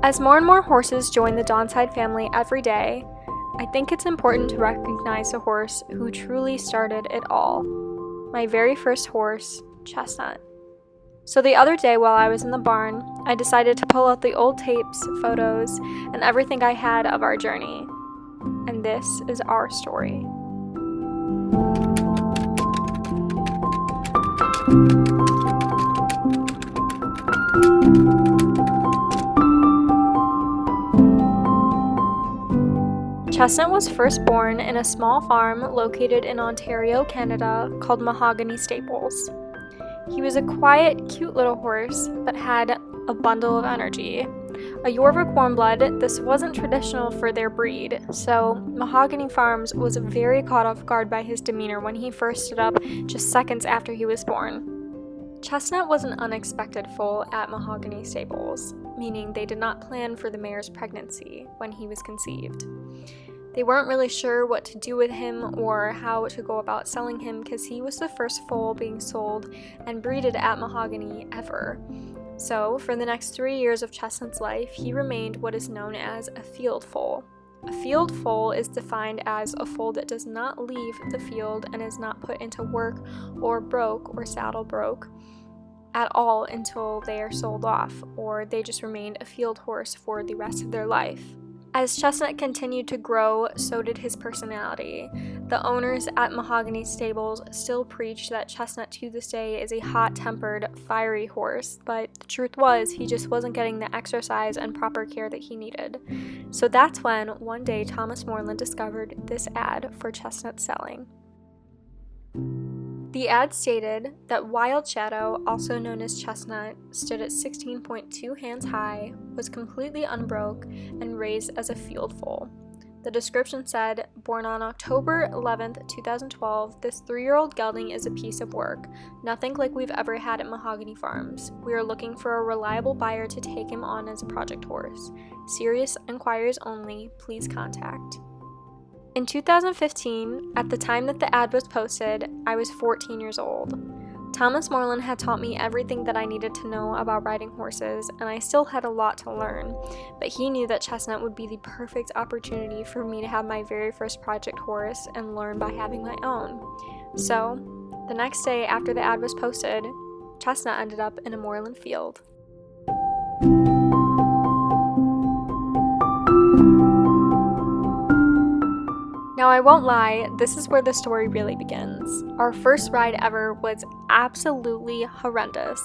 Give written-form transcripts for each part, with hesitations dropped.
As more and more horses join the Donside family every day, I think it's important to recognize a horse who truly started it all. My very first horse, Chestnut. So the other day while I was in the barn, I decided to pull out the old tapes, photos, and everything I had of our journey. And this is our story. Chestnut was first born in a small farm located in Ontario, Canada, called Mahogany Stables. He was a quiet, cute little horse that had a bundle of energy. A Yorvik warmblood, this wasn't traditional for their breed, so Mahogany Farms was very caught off guard by his demeanor when he first stood up just seconds after he was born. Chestnut was an unexpected foal at Mahogany Stables, meaning they did not plan for the mare's pregnancy when he was conceived. They weren't really sure what to do with him or how to go about selling him because he was the first foal being sold and breeded at Mahogany ever. So, for the next 3 years of Chestnut's life, he remained what is known as a field foal. A field foal is defined as a foal that does not leave the field and is not put into work or broke or saddle broke at all until they are sold off, or they just remained a field horse for the rest of their life. As Chestnut continued to grow, so did his personality. The owners at Mahogany Stables still preach that Chestnut to this day is a hot-tempered, fiery horse, but the truth was he just wasn't getting the exercise and proper care that he needed. So that's when, one day, Thomas Moreland discovered this ad for Chestnut selling. The ad stated that Wild Shadow, also known as Chestnut, stood at 16.2 hands high, was completely unbroke, and raised as a field foal. The description said, born on October 11th, 2012, this 3-year-old gelding is a piece of work, nothing like we've ever had at Mahogany Farms. We are looking for a reliable buyer to take him on as a project horse. Serious inquiries only, please contact. In 2015, at the time that the ad was posted, I was 14 years old. Thomas Moreland had taught me everything that I needed to know about riding horses, and I still had a lot to learn, but he knew that Chestnut would be the perfect opportunity for me to have my very first project horse and learn by having my own. So, the next day after the ad was posted, Chestnut ended up in a Moreland field. Now, I won't lie, this is where the story really begins. Our first ride ever was absolutely horrendous.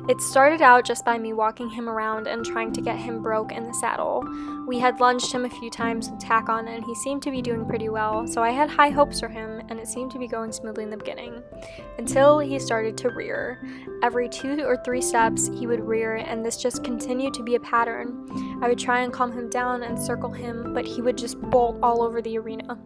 It started out just by me walking him around and trying to get him broke in the saddle. We had lunged him a few times with tack on and he seemed to be doing pretty well, so I had high hopes for him and it seemed to be going smoothly in the beginning. Until he started to rear. Every 2 or 3 steps he would rear, and this just continued to be a pattern. I would try and calm him down and circle him, but he would just bolt all over the arena.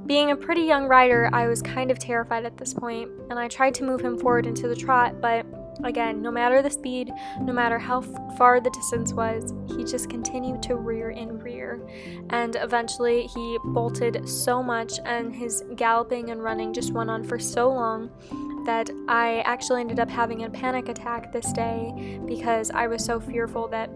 Being a pretty young rider, I was kind of terrified at this point, and I tried to move him forward into the trot, but again, no matter the speed, no matter how far the distance was, he just continued to rear and rear, and eventually he bolted so much and his galloping and running just went on for so long that I actually ended up having a panic attack this day because I was so fearful that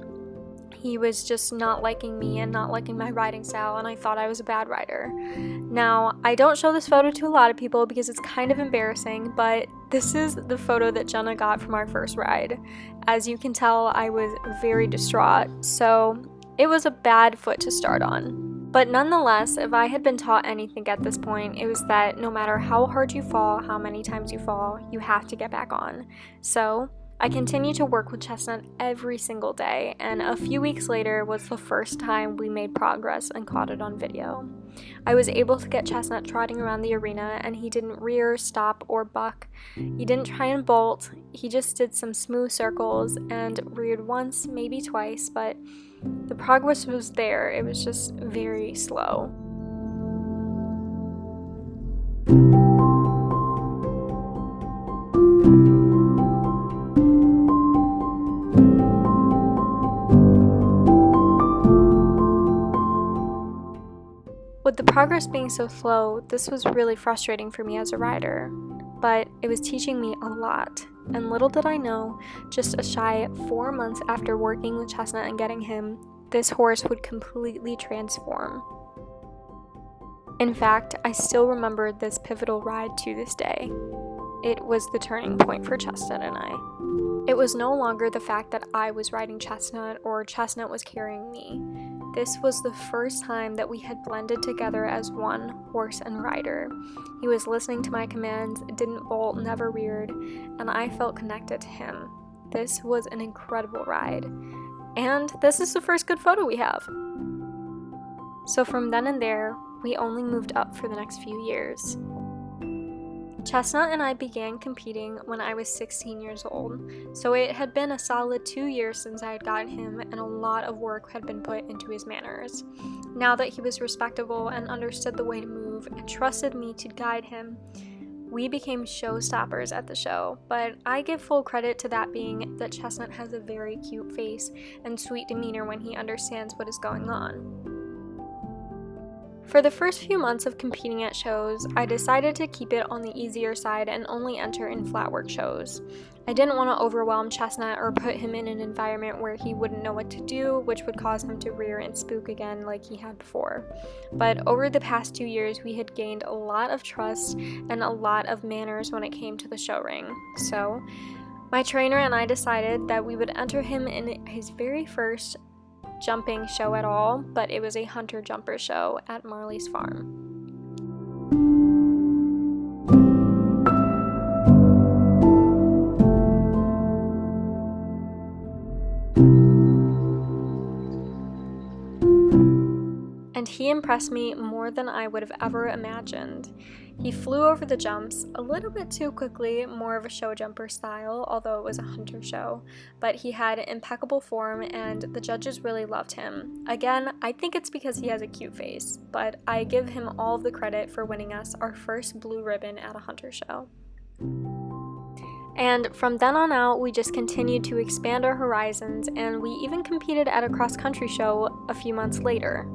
he was just not liking me and not liking my riding style, and I thought I was a bad rider. Now, I don't show this photo to a lot of people because it's kind of embarrassing, but this is the photo that Jenna got from our first ride. As you can tell, I was very distraught, so it was a bad foot to start on. But nonetheless, if I had been taught anything at this point, it was that no matter how hard you fall, how many times you fall, you have to get back on. So I continued to work with Chestnut every single day, and a few weeks later was the first time we made progress and caught it on video. I was able to get Chestnut trotting around the arena, and he didn't rear, stop, or buck. He didn't try and bolt, he just did some smooth circles and reared once, maybe twice, but the progress was there. It was just very slow. With the progress being so slow, this was really frustrating for me as a rider, but it was teaching me a lot. And little did I know, just a shy 4 months after working with Chestnut and getting him this horse would completely transform. In fact, I still remember this pivotal ride to this day. It was the turning point for Chestnut and I. It was no longer the fact that I was riding Chestnut or Chestnut was carrying me. This was the first time that we had blended together as one horse and rider. He was listening to my commands, didn't bolt, never reared, and I felt connected to him. This was an incredible ride. And this is the first good photo we have. So from then and there, we only moved up for the next few years. Chestnut and I began competing when I was 16 years old, so it had been a solid 2 years since I had gotten him, and a lot of work had been put into his manners. Now that he was respectable and understood the way to move and trusted me to guide him, we became showstoppers at the show, but I give full credit to that being that Chestnut has a very cute face and sweet demeanor when he understands what is going on. For the first few months of competing at shows, I decided to keep it on the easier side and only enter in flat work shows. I didn't want to overwhelm Chestnut or put him in an environment where he wouldn't know what to do, which would cause him to rear and spook again like he had before. But over the past 2 years, we had gained a lot of trust and a lot of manners when it came to the show ring. So, my trainer and I decided that we would enter him in his very first jumping show at all, but it was a hunter jumper show at Marley's farm. And he impressed me more than I would have ever imagined. He flew over the jumps a little bit too quickly, more of a show jumper style, although it was a hunter show, but he had impeccable form and the judges really loved him. Again, I think it's because he has a cute face, but I give him all of the credit for winning us our first blue ribbon at a hunter show. And from then on out, we just continued to expand our horizons, and we even competed at a cross-country show a few months later.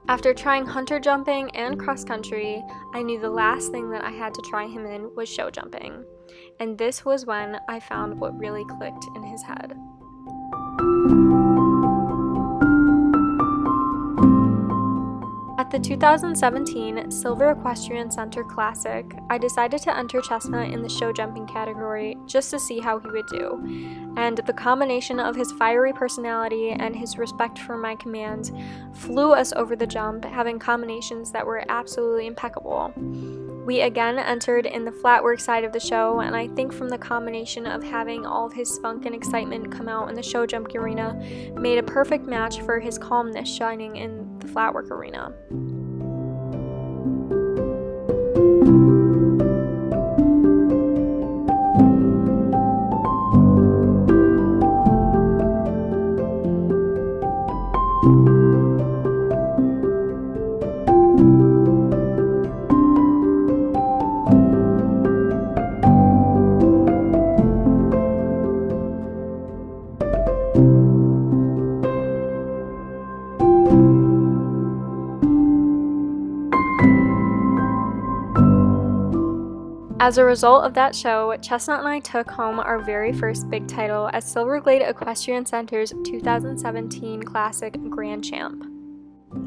After trying hunter jumping and cross country, I knew the last thing that I had to try him in was show jumping. And this was when I found what really clicked in his head. At the 2017 Silver Equestrian Center Classic, I decided to enter Chestnut in the show jumping category just to see how he would do, and the combination of his fiery personality and his respect for my commands flew us over the jump, having combinations that were absolutely impeccable. We again entered in the flat work side of the show, and I think from the combination of having all of his spunk and excitement come out in the show jump arena made a perfect match for his calmness shining in the flat work arena. As a result of that show, Chestnut and I took home our very first big title as Silverglade Equestrian Center's 2017 Classic Grand Champ.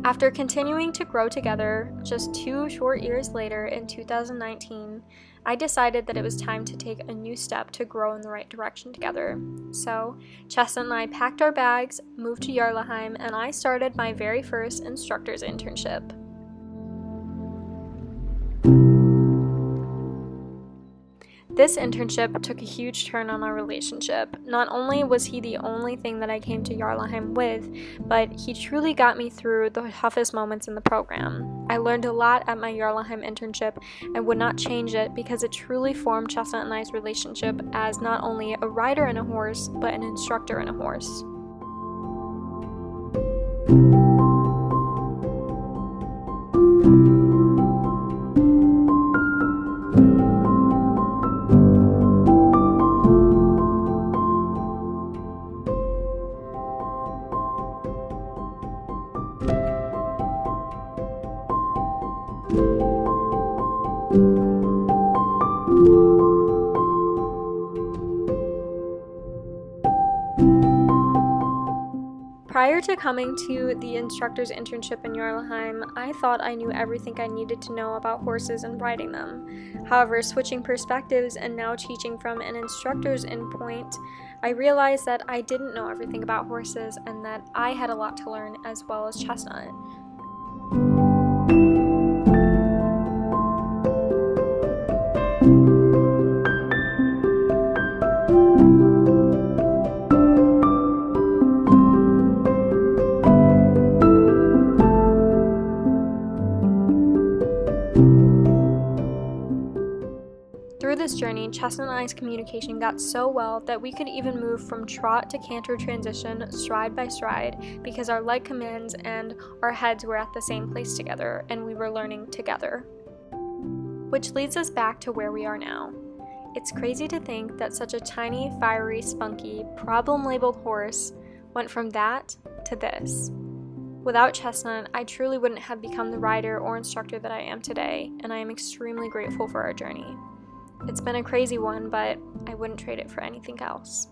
After continuing to grow together, just 2 short years later in 2019, I decided that it was time to take a new step to grow in the right direction together. So, Chestnut and I packed our bags, moved to Jarlaheim, and I started my very first instructor's internship. This internship took a huge turn on our relationship. Not only was he the only thing that I came to Jarlaheim with, but he truly got me through the toughest moments in the program. I learned a lot at my Jarlaheim internship and would not change it because it truly formed Chestnut and I's relationship as not only a rider and a horse, but an instructor and a horse. Prior to coming to the instructor's internship in Jarlheim, I thought I knew everything I needed to know about horses and riding them. However, switching perspectives and now teaching from an instructor's endpoint, I realized that I didn't know everything about horses and that I had a lot to learn as well as Chestnut. Through this journey, Chestnut and I's communication got so well that we could even move from trot to canter transition stride by stride because our leg commands and our heads were at the same place together and we were learning together. Which leads us back to where we are now. It's crazy to think that such a tiny, fiery, spunky, problem-labeled horse went from that to this. Without Chestnut, I truly wouldn't have become the rider or instructor that I am today, and I am extremely grateful for our journey. It's been a crazy one, but I wouldn't trade it for anything else.